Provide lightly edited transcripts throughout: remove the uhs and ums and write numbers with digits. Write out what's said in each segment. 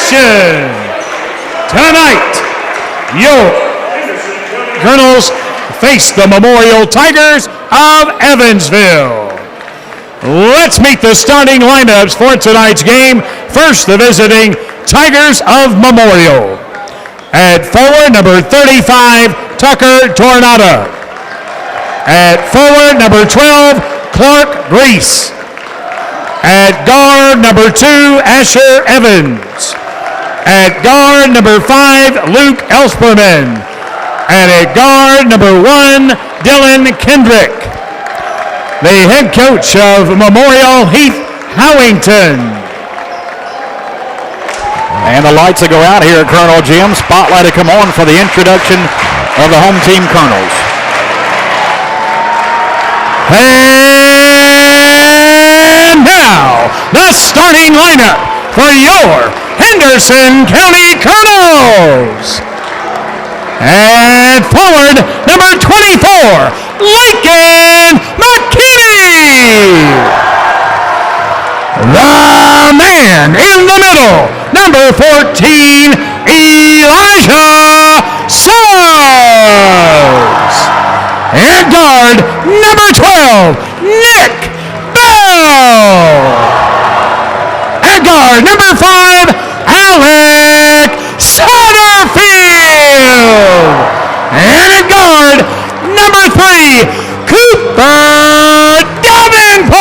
action! Tonight, your Colonels face the Memorial Tigers of Evansville. Let's meet the starting lineups for tonight's game. First, the visiting Tigers of Memorial. At forward, number 35, Tucker Tornada. At forward, number 12, Clark Grease. At guard, number 2, Asher Evans. At guard, number 5, Luke Elsperman. And at guard, number 1, Dylan Kendrick. The head coach of Memorial, Heath Howington. And the lights will go out here at Colonel Gym. Spotlight will come on for the introduction of the home team Colonels. And now, the starting lineup for your Henderson County Colonels. And forward, number 24, Lincoln McKinney. The man in the middle, number 14, Elijah Suggs. And guard, number 12, Nick Bell. And guard, number 5, Alec Satterfield. And at guard, number 3, Cooper Davenport.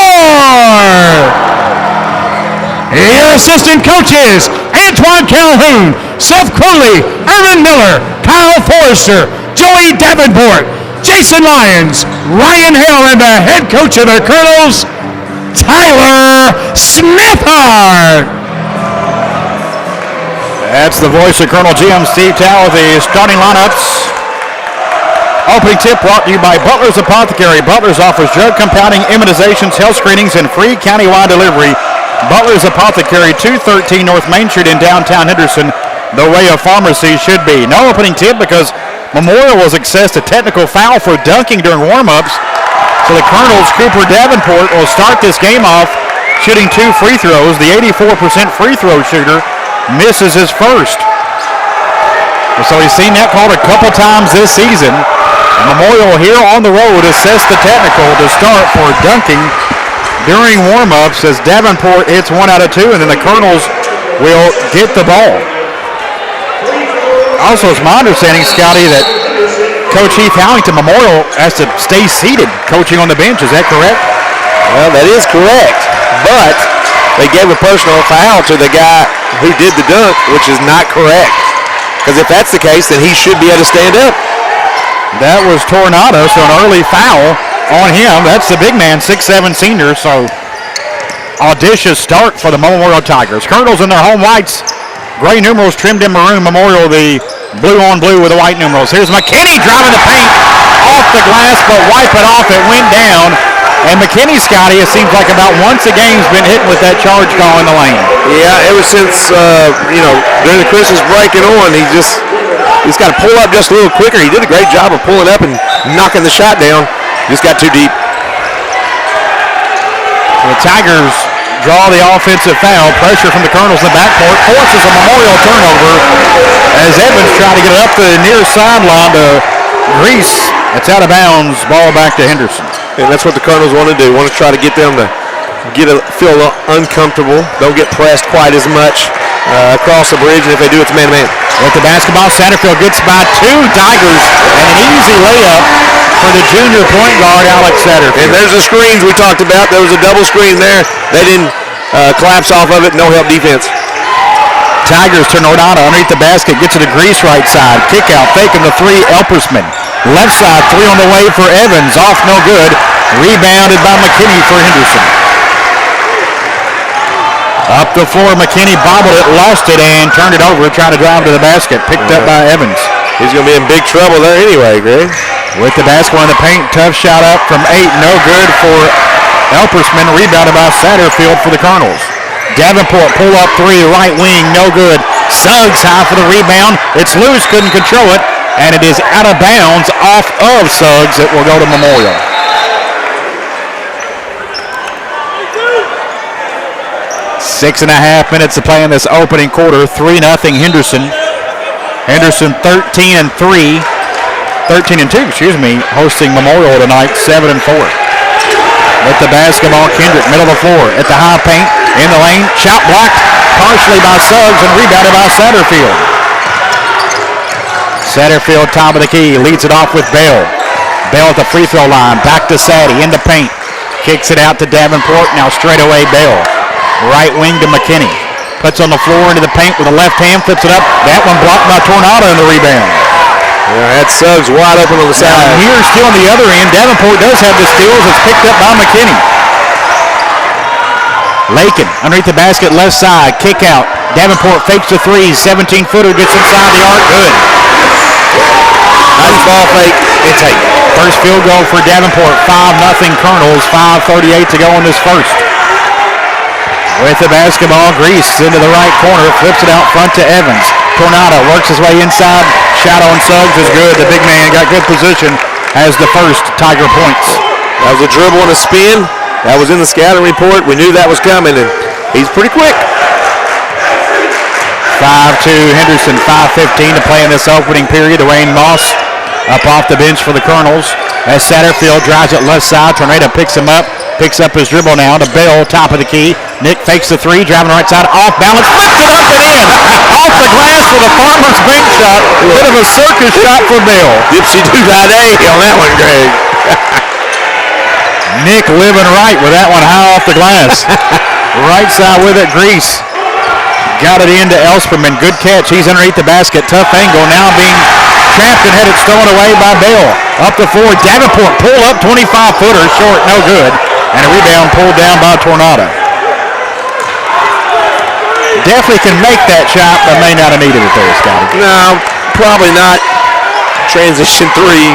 Your assistant coaches, Antoine Calhoun, Seth Crowley, Erwin Miller, Kyle Forrester, Joey Davenport, Jason Lyons, Ryan Hale, and the head coach of the Colonels, Tyler Smithart. That's the voice of Colonel Jim, Steve Tao, with the starting lineups. Opening tip brought to you by Butler's Apothecary. Butler's offers drug compounding, immunizations, health screenings, and free countywide delivery. Butler's Apothecary, 213 North Main Street in downtown Henderson, the way a pharmacy should be. No opening tip because Memorial was assessed a technical foul for dunking during warm-ups. So the Colonels, Cooper Davenport, will start this game off shooting 2 free throws. The 84% free throw shooter misses his first. So he's seen that called a couple times this season. Memorial here on the road assessed the technical to start for dunking during warm-ups as Davenport hits 1 out of 2, and then the Colonels will get the ball. Also, it's my understanding, Scotty, that Coach Heath Howington Memorial has to stay seated coaching on the bench. Is that correct? Well, that is correct, but they gave a personal foul to the guy who did the dunk, which is not correct. Because if that's the case, then he should be able to stand up. That was Tornado, so an early foul on him. That's the big man, 6'7" senior, so audacious start for the Memorial Tigers. Colonels in their home whites, gray numerals trimmed in maroon. Memorial, the blue on blue with the white numerals. Here's McKinney driving the paint off the glass, but wipe it off. It went down. And McKinney, Scotty, it seems like about once a game's been hitting with that charge call in the lane. Yeah, ever since, during the Christmas break and on, he's got to pull up just a little quicker. He did a great job of pulling up and knocking the shot down. Just got too deep. The Tigers draw the offensive foul. Pressure from the Colonels in the backcourt forces a Memorial turnover as Evans tried to get it up the near sideline to Grease. It's out of bounds. Ball back to Henderson. And that's what the Colonels want to do. Want to try to get them to feel a little uncomfortable. Don't get pressed quite as much across the bridge, and if they do, it's man-to-man. With the basketball, Satterfield gets by 2 Tigers, and an easy layup for the junior point guard, Alex Satterfield. And there's the screens we talked about. There was a double screen there. They didn't collapse off of it. No help defense. Tigers turn Tornado underneath the basket, gets to the Grease right side. Kick out, faking the 3, Elpersman. Left side, 3 on the way for Evans. Off, no good. Rebounded by McKinney for Henderson. Up the floor, McKinney bobbled it, lost it, and turned it over, trying to drive to the basket. Picked up by Evans. He's going to be in big trouble there anyway, Greg. With the basketball in the paint, tough shot up from 8, no good for Elpersman. Rebounded by Satterfield for the Colonels. Davenport pull up 3, right wing, no good. Suggs high for the rebound. It's loose, couldn't control it, and it is out of bounds off of Suggs. It will go to Memorial. 6.5 minutes to play in this opening quarter. 3-0 Henderson. Henderson 13-2, hosting Memorial tonight, 7-4. With the basketball, Kendrick, middle of the floor, at the high paint, in the lane, shot blocked partially by Suggs and rebounded by Satterfield. Satterfield, top of the key, leads it off with Bell. Bell at the free throw line, back to Sadie, in the paint. Kicks it out to Davenport, now straight away Bell. Right wing to McKinney. Puts on the floor into the paint with the left hand, flips it up. That one blocked by Tornado in the rebound. Yeah, that's Suggs wide open on the side. Now, here still on the other end, Davenport does have the steals. It's picked up by McKinney. Lakin underneath the basket, left side, kick out. Davenport fakes the three, 17-footer, gets inside the arc, good. Nice ball fake and take. First field goal for Davenport, 5-0 Colonels, 5:38 to go in this first. With the basketball, Grease into the right corner, flips it out front to Evans. Tornado works his way inside, shot on Suggs is good. The big man got good position, has the first Tiger points. That was a dribble and a spin. That was in the scouting report. We knew that was coming, and he's pretty quick. 5-2 Henderson, 5:15 to play in this opening period. Dwayne Moss up off the bench for the Colonels. As Satterfield drives it left side, Tornado picks him up. Picks up his dribble now to Bell, top of the key. Nick fakes the three, driving right side, off balance, flips it up and in. Off the glass with a Farmer's bank shot. Bit of a circus shot for Bell. Dipsy do that on that one, Greg. Nick living right with that one high off the glass. Right side with it, Grease. Got it into Elsperman. Good catch. He's underneath the basket. Tough angle. Now being trapped and had it stolen away by Bell. Up the floor. Davenport pull up 25-footer. Short. No good. And a rebound pulled down by Tornado. Definitely can make that shot, but may not have needed it there, Scotty. No, probably not. Transition three,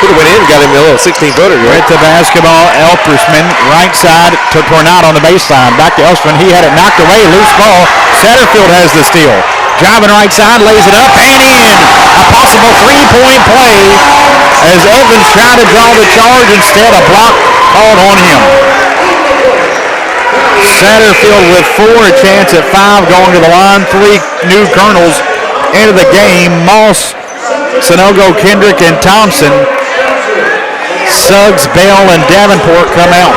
could have went in and got him a little 16-footer. With the basketball, Elpersman, right side to Tornado on the baseline. Back to Elpersman. He had it knocked away. Loose ball. Satterfield has the steal. Driving right side, lays it up and in. A possible three-point play as Evans tried to draw the charge. Instead, a block called on him. Satterfield with 4, a chance at 5 going to the line. 3 new Colonels into the game. Moss, Sonogo, Kendrick, and Thompson. Suggs, Bell, and Davenport come out.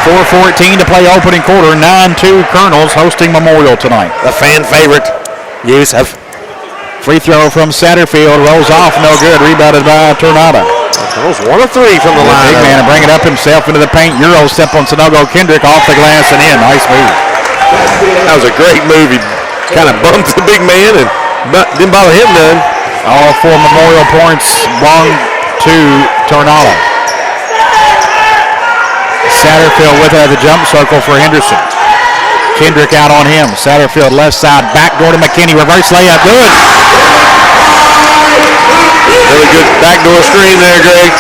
4:14 to play opening quarter. 9-2 Colonels hosting Memorial tonight. A fan favorite. Yusuf. Free throw from Satterfield. Rolls off. No good. Rebounded by Tornado. Colonels 1 of 3 from the line. Big man to bring it up himself into the paint. Euro step on Sonogo. Kendrick off the glass and in. Nice move. That was a great move. He kind of bumped the big man and didn't bother him none. All 4 Memorial points belong to Tornado. Satterfield with it at the jump circle for Henderson. Kendrick out on him. Satterfield left side, backdoor to McKinney. Reverse layup, good. Really good backdoor screen there, Greg.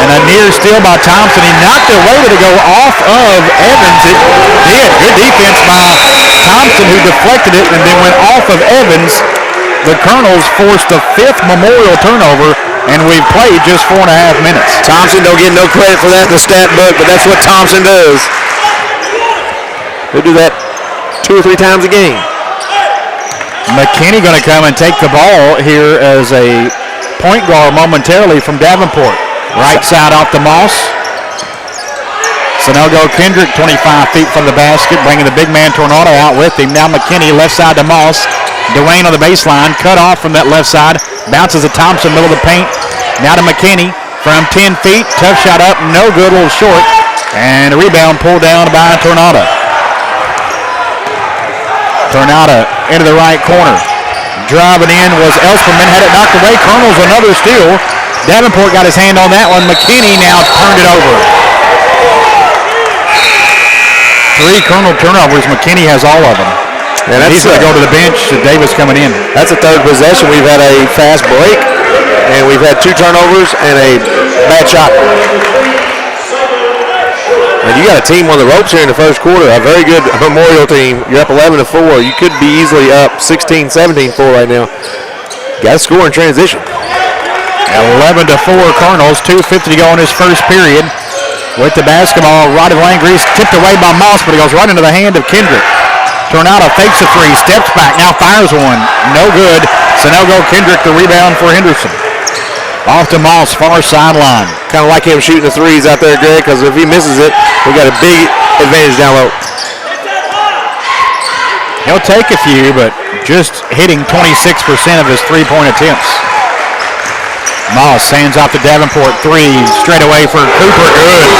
And a near steal by Thompson. He knocked it away to go off of Evans. It did. Good defense by Thompson, who deflected it and then went off of Evans. The Colonels forced the 5th Memorial turnover, and we've played just 4.5 minutes. Thompson don't get no credit for that in the stat book, but that's what Thompson does. He'll do that 2 or 3 times a game. McKinney going to come and take the ball here as a point guard momentarily from Davenport. Right side off the Moss. Sonogo Kendrick 25 feet from the basket, bringing the big man Tornado out with him. Now McKinney left side to Moss. Dwayne on the baseline, cut off from that left side. Bounces to Thompson, middle of the paint. Now to McKinney from 10 feet. Tough shot up, no good, a little short. And a rebound pulled down by Tornado. Tornado into the right corner. Driving in was Elsperman, had it knocked away. Colonel's another steal. Davenport got his hand on that one. McKinney now turned it over. 3 Colonel turnovers. McKinney has all of them. Yeah, he's going to go to the bench. Davis coming in. That's a 3rd possession. We've had a fast break, and we've had 2 turnovers and a bad shot. And you got a team on the ropes here in the first quarter, a very good Memorial team. You're up 11-4. You could be easily up 16-17-4 right now. Got to score in transition. 11-4 Cardinals, 2:50 to go in this first period. with the basketball. Roddy Langry's tipped away by Moss, but he goes right into the hand of Kendrick. Tornado fakes a three, steps back, now fires one. No good. Sonogo Kendrick the rebound for Henderson. Off to Moss, far sideline. Kind of like him shooting the threes out there, Greg, because if he misses it, we got a big advantage down low. He'll take a few, but just hitting 26% of his three-point attempts. Moss hands off to Davenport. Three straight away for Cooper. Good.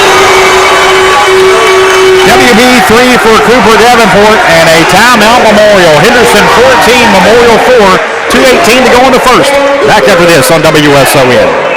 WB 3 for Cooper Davenport and a timeout Memorial. Henderson 14, Memorial 4. 2:18 to go in the first. Back after this on WSON.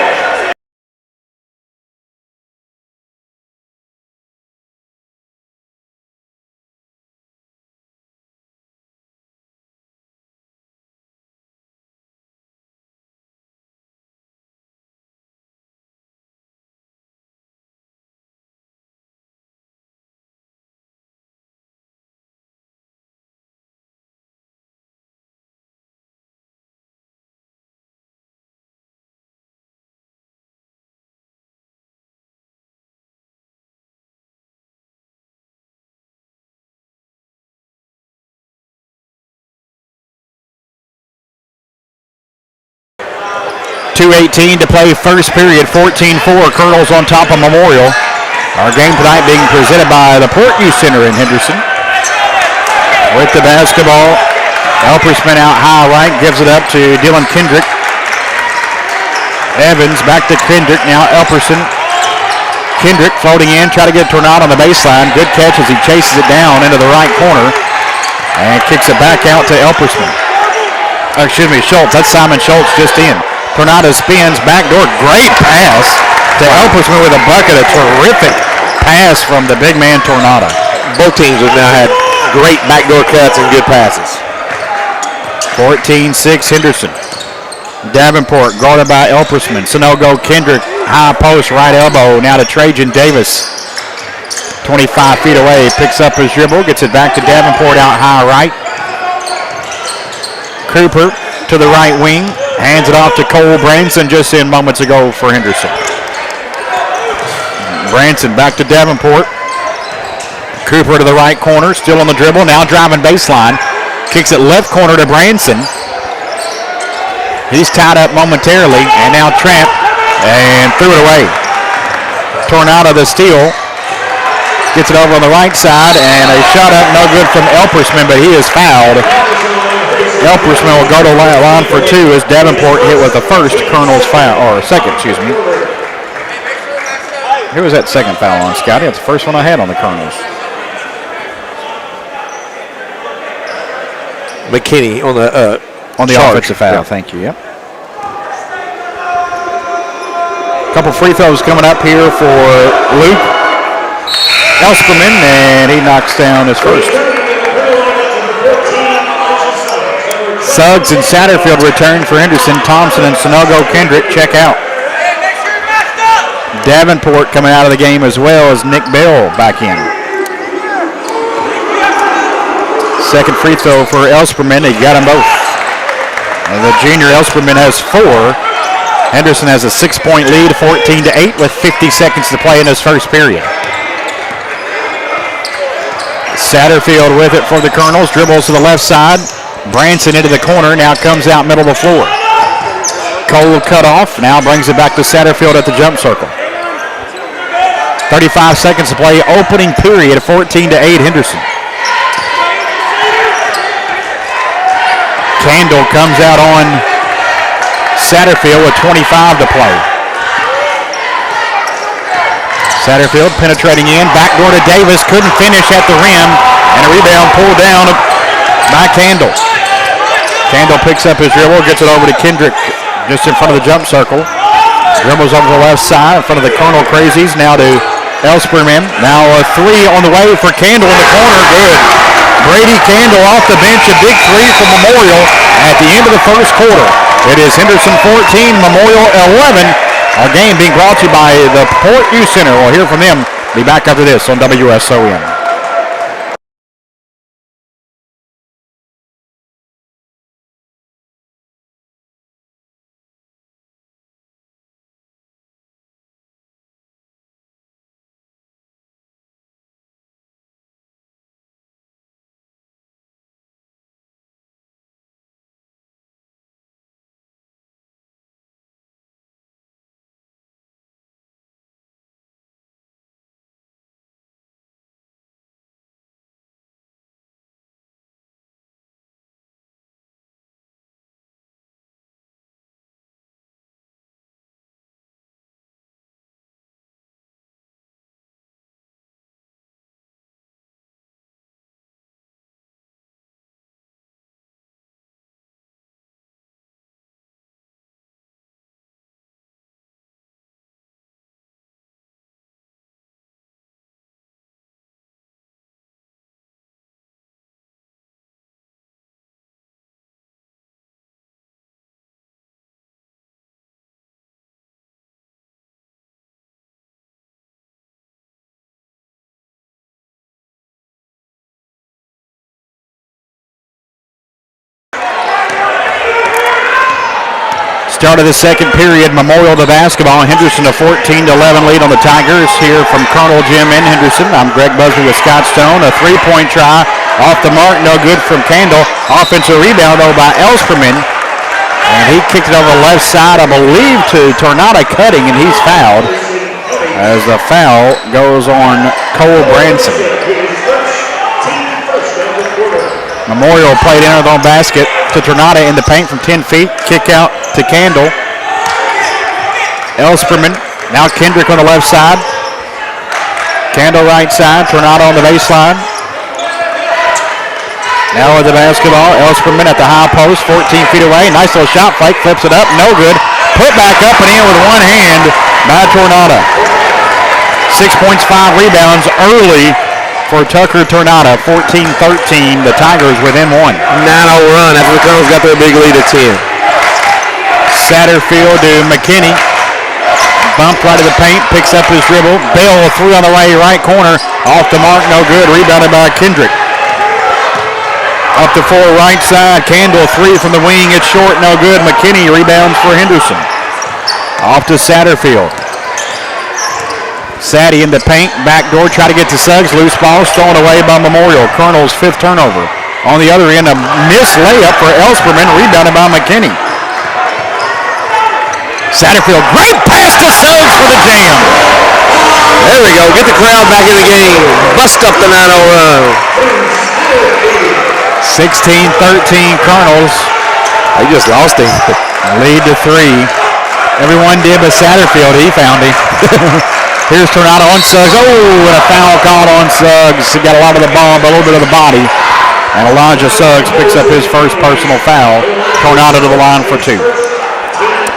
.218 to play first period, 14-4, Colonels on top of Memorial. Our game tonight being presented by the Port Youth Center in Henderson. With the basketball, Elpersman out high right, gives it up to Dylan Kendrick. Evans back to Kendrick, now Elperson. Kendrick floating in, try to get a Tornado on the baseline. Good catch as he chases it down into the right corner and kicks it back out to Elpersman. Schultz. That's Simon Schultz just in. Tornado spins, backdoor, great pass to Elpersman with a bucket. A terrific pass from the big man Tornado. Both teams have now had great backdoor cuts and good passes. 14-6 Henderson. Davenport guarded by Elpersman. Sonogo Kendrick, high post, right elbow. Now to Trajan Davis. 25 feet away, picks up his dribble, gets it back to Davenport out high right. Cooper to the right wing. Hands it off to Cole Branson just in moments ago for Henderson. Branson back to Davenport. Cooper to the right corner, still on the dribble, now driving baseline. Kicks it left corner to Branson. He's tied up momentarily, and now Tramp, and threw it away. Tornado the steal. Gets it over on the right side, and a shot up, no good from Elpersman, but he is fouled. Elpersman will go to line for two as Davenport hit with the first Colonel's foul, or second, excuse me. Who was that second foul on, Scotty? That's the first one I had on the Colonels. McKinney on the offensive foul. Yeah. Thank you. Yep. Couple free throws coming up here for Luke Elsperman, and he knocks down his first. Suggs and Satterfield return for Henderson. Thompson and Sonogo Kendrick check out. Davenport coming out of the game as well as Nick Bell back in. Second free throw for Elsperman. He got them both. And the junior Elsperman has 4. Henderson has a 6-point lead, 14-8 with 50 seconds to play in this first period. Satterfield with it for the Colonels. Dribbles to the left side. Branson into the corner, now comes out middle of the floor. Cole cut off, now brings it back to Satterfield at the jump circle. 35 seconds to play, opening period, 14-8 Henderson. Candle comes out on Satterfield with 25 to play. Satterfield penetrating in, backdoor to Davis, couldn't finish at the rim, and a rebound pulled down by Candle. Candle picks up his dribble, gets it over to Kendrick just in front of the jump circle. Dribbles over the left side in front of the Colonel Crazies. Now to Elsperman. Now a three on the way for Candle in the corner. Good. Brady Candle off the bench. A big three from Memorial at the end of the first quarter. It is Henderson 14, Memorial 11. Our game being brought to you by the Port Youth Center. We'll hear from them. Be back after this on WSON. Start of the second period, Memorial to basketball. Henderson a 14-11 lead on the Tigers here from Colonel Jim in Henderson. I'm Greg Busby with Scott Stone. A three-point try off the mark, no good from Candle. Offensive rebound though by Elsperman. And he kicked it over the left side, I believe, to Tornado Cutting, and he's fouled. As the foul goes on Cole Branson. Memorial played in with on basket to Tornado in the paint from 10 feet. Kick out to Candle. Elsperman. Now Kendrick on the left side. Candle right side. Tornado on the baseline. Now with the basketball. Elsperman at the high post. 14 feet away. Nice little shot fake. Flips it up. No good. Put back up and in with one hand by Tornado. 6 points, 5 rebounds early for Tucker Tornado. 14-13. The Tigers within one. 9-0 run after the Colonels got their big lead at 10. Satterfield to McKinney. Bumped right to the paint. Picks up his dribble. Bell three on the right corner. Off the mark. No good. Rebounded by Kendrick. Up to 4 right side. Candle three from the wing. It's short. No good. McKinney rebounds for Henderson. Off to Satterfield. Saddy in the paint, backdoor, try to get to Suggs. Loose ball, stolen away by Memorial. Colonel's 5th turnover. On the other end, a missed layup for Elsperman, rebounded by McKinney. Satterfield, great pass to Suggs for the jam. There we go, get the crowd back in the game. Bust up the 9-0 run. 16-13 Colonels. They just lost him. Lead to 3. Everyone did but Satterfield, he found him. Here's Tornado on Suggs. Oh, and a foul called on Suggs. He got a lot of the ball, but a little bit of the body. And Elijah Suggs picks up his first personal foul. Tornado to the line for 2.